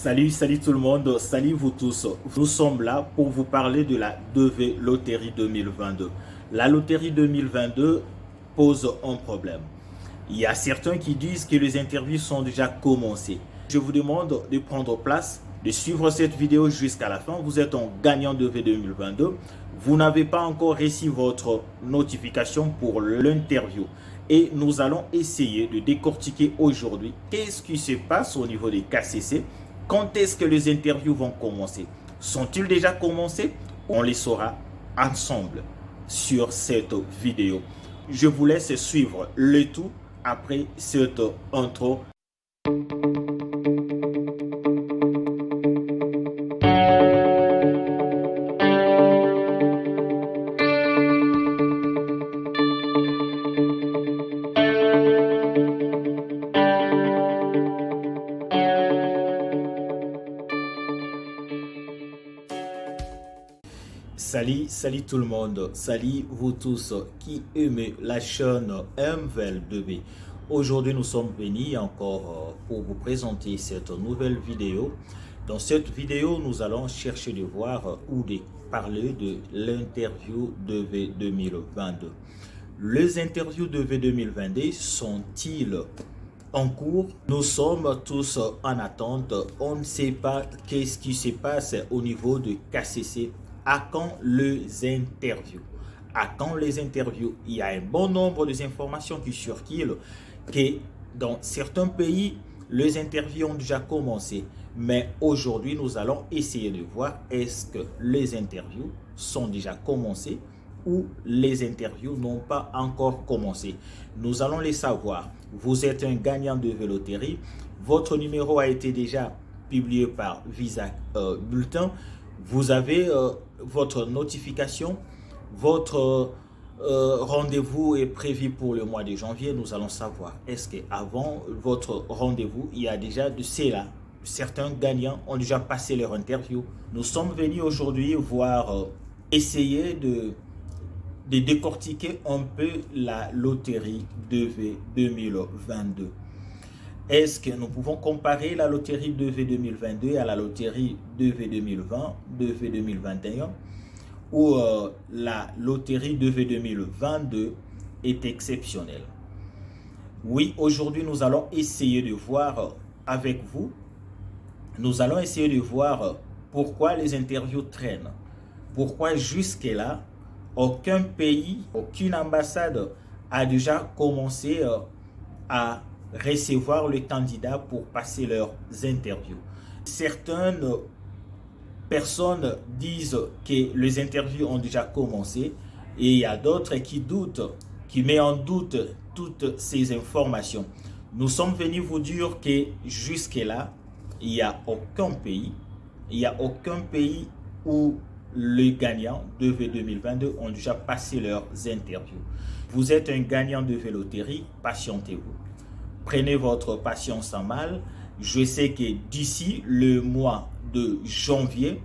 Salut tout le monde, salut vous tous. Nous sommes là pour vous parler de la DV Loterie 2022. La Loterie 2022 pose un problème. Il y a certains qui disent que les interviews sont déjà commencées. Je vous demande de prendre place, de suivre cette vidéo jusqu'à la fin. Vous êtes un gagnant de V 2022. Vous n'avez pas encore reçu votre notification pour l'interview. Et nous allons essayer de décortiquer aujourd'hui qu'est-ce qui se passe au niveau des KCC. Quand est-ce que les interviews vont commencer? Sont-ils déjà commencés? On les saura ensemble sur cette vidéo. Je vous laisse suivre le tout après cette intro. Salut tout le monde, salut vous tous qui aimez la chaîne MVL2B. Aujourd'hui nous sommes venus encore pour vous présenter cette nouvelle vidéo. Dans cette vidéo nous allons chercher de voir ou de parler de l'interview de V 2022. Les interviews de V 2022 sont-ils en cours? Nous sommes tous en attente. On ne sait pas qu'est-ce qui se passe au niveau de KCC. À quand les interviews? À quand les interviews? Il y a un bon nombre d'informations qui circulent que dans certains pays, les interviews ont déjà commencé. Mais aujourd'hui, nous allons essayer de voir est-ce que les interviews sont déjà commencées ou les interviews n'ont pas encore commencé. Nous allons les savoir. Vous êtes un gagnant de Véloterie. Votre numéro a été déjà publié par Visa Bulletin. Vous avez votre notification, votre rendez-vous est prévu pour le mois de janvier. Nous allons savoir, est-ce qu'avant votre rendez-vous, il y a déjà de cela. Certains gagnants ont déjà passé leur interview. Nous sommes venus aujourd'hui voir, essayer de décortiquer un peu la loterie de V 2022. Est-ce que nous pouvons comparer la loterie de V 2022 à la loterie de V 2020, de V 2021, où la loterie de V 2022 est exceptionnelle? Oui, aujourd'hui nous allons essayer de voir avec vous, nous allons essayer de voir pourquoi les interviews traînent. Pourquoi jusque-là, aucun pays, aucune ambassade a déjà commencé à recevoir les candidats pour passer leurs interviews. Certaines personnes disent que les interviews ont déjà commencé et il y a d'autres qui doutent, qui mettent en doute toutes ces informations. Nous sommes venus vous dire que jusque-là, il n'y a aucun pays où les gagnants de V 2022 ont déjà passé leurs interviews. Vous êtes un gagnant de Véloterie, patientez-vous. Prenez votre patience en mal. Je sais que d'ici le mois de janvier,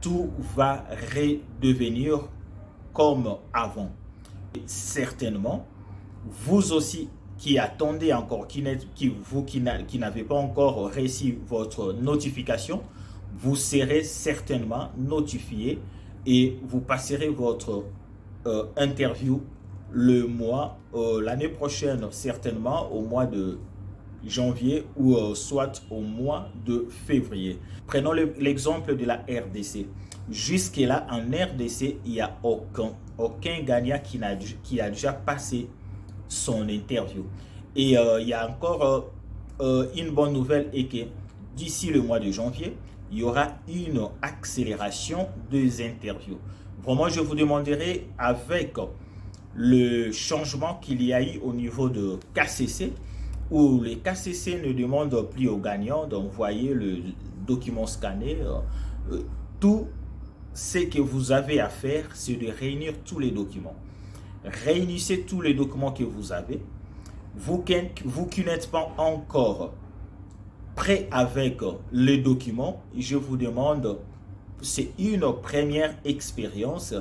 tout va redevenir comme avant. Et certainement, vous aussi qui attendez encore, qui n'avez pas encore reçu votre notification, vous serez certainement notifié et vous passerez votre interview le mois, l'année prochaine, certainement au mois de janvier ou soit au mois de février. Prenons l'exemple de la RDC. Jusque-là, en RDC, il n'y a aucun gagnant qui a déjà passé son interview. Et il y a encore une bonne nouvelle et que d'ici le mois de janvier, il y aura une accélération des interviews. Vraiment, je vous demanderai avec le changement qu'il y a eu au niveau de KCC, où les KCC ne demandent plus aux gagnants d'envoyer le document scanné. Tout ce que vous avez à faire, c'est de réunir tous les documents. Réunissez tous les documents que vous avez. Vous qui n'êtes pas encore prêt avec les documents, je vous demande, c'est une première expérience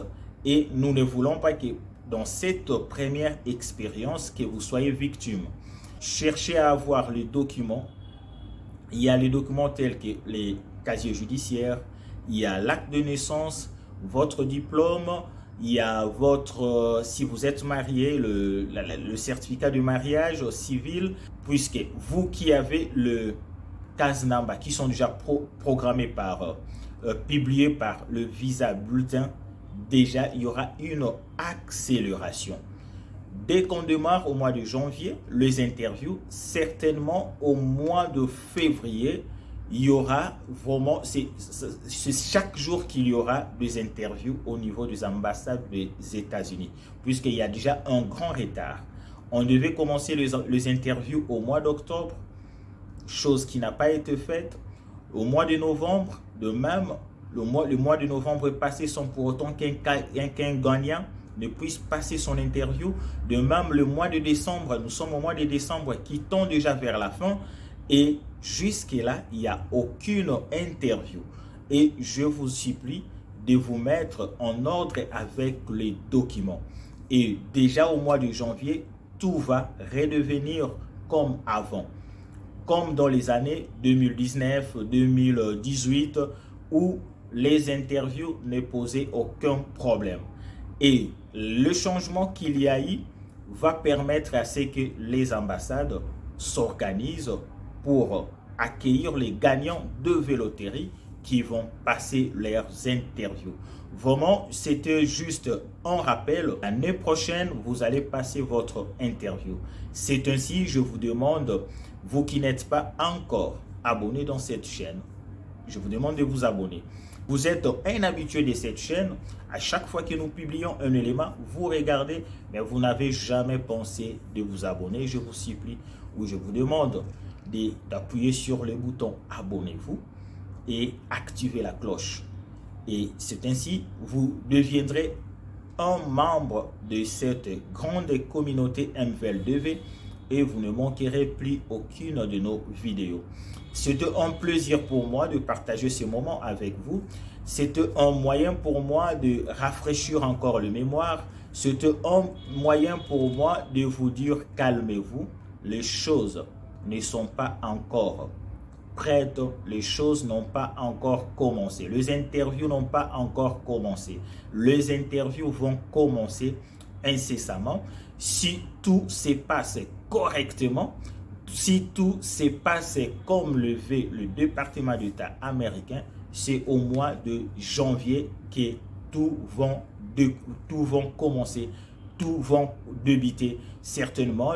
et nous ne voulons pas que dans cette première expérience que vous soyez victime. Cherchez à avoir les documents Il y a les documents tels que les casiers judiciaires, il y a l'acte de naissance, votre diplôme, il y a votre, si vous êtes marié, le certificat de mariage civil, puisque vous qui avez le CASNAMBA, qui sont déjà programmés par, publiés par le Visa Bulletin, déjà il y aura une accélération. Dès qu'on démarre au mois de janvier, les interviews, certainement au mois de février, il y aura vraiment, c'est chaque jour qu'il y aura des interviews au niveau des ambassades des États-Unis, puisqu'il y a déjà un grand retard. On devait commencer les interviews au mois d'octobre, chose qui n'a pas été faite. Au mois de novembre, de même, le mois de novembre est passé sans pour autant qu'un gagnant ne puisse passer son interview. De même, le mois de décembre, nous sommes au mois de décembre qui tend déjà vers la fin et jusque-là, il n'y a aucune interview. Et je vous supplie de vous mettre en ordre avec les documents. Et déjà au mois de janvier, tout va redevenir comme avant. Comme dans les années 2019, 2018, où les interviews ne posaient aucun problème. Et le changement qu'il y a eu va permettre à ce que les ambassades s'organisent pour accueillir les gagnants de Véloterie qui vont passer leurs interviews. Vraiment, c'était juste un rappel. L'année prochaine, vous allez passer votre interview. C'est ainsi, je vous demande, vous qui n'êtes pas encore abonné dans cette chaîne, je vous demande de vous abonner. Vous êtes un habitué de cette chaîne. À chaque fois que nous publions un élément, vous regardez, mais vous n'avez jamais pensé de vous abonner. Je vous supplie ou je vous demande d'appuyer sur le bouton abonnez-vous et activer la cloche. Et c'est ainsi, vous deviendrez un membre de cette grande communauté MVL2V et vous ne manquerez plus aucune de nos vidéos. C'est un plaisir pour moi de partager ce moment avec vous. C'est un moyen pour moi de rafraîchir encore le mémoire. C'est un moyen pour moi de vous dire calmez-vous. Les choses ne sont pas encore prêtes. Les choses n'ont pas encore commencé. Les interviews n'ont pas encore commencé. Les interviews vont commencer incessamment. Si tout se passe correctement, si tout se passe comme le veut le département d'État américain, c'est au mois de janvier que tout vont commencer, tout vont débuter. Certainement,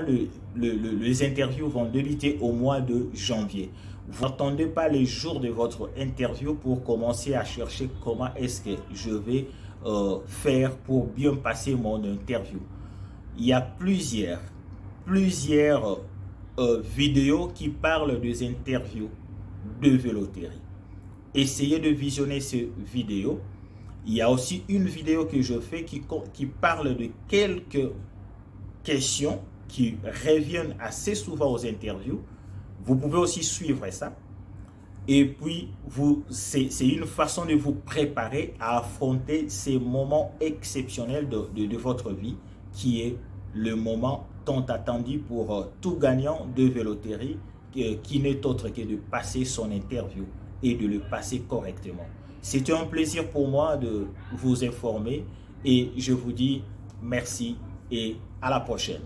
les interviews vont débuter au mois de janvier. Vous n'attendez pas les jours de votre interview pour commencer à chercher comment est-ce que je vais faire pour bien passer mon interview. Il y a plusieurs vidéos qui parlent des interviews de Véloterie. Essayez de visionner ces vidéos. Il y a aussi une vidéo que je fais qui parle de quelques questions qui reviennent assez souvent aux interviews. Vous pouvez aussi suivre ça. Et puis, c'est une façon de vous préparer à affronter ces moments exceptionnels de votre vie, qui est le moment tant attendu pour tout gagnant de Véloterie, qui n'est autre que de passer son interview et de le passer correctement. C'était un plaisir pour moi de vous informer et je vous dis merci et à la prochaine.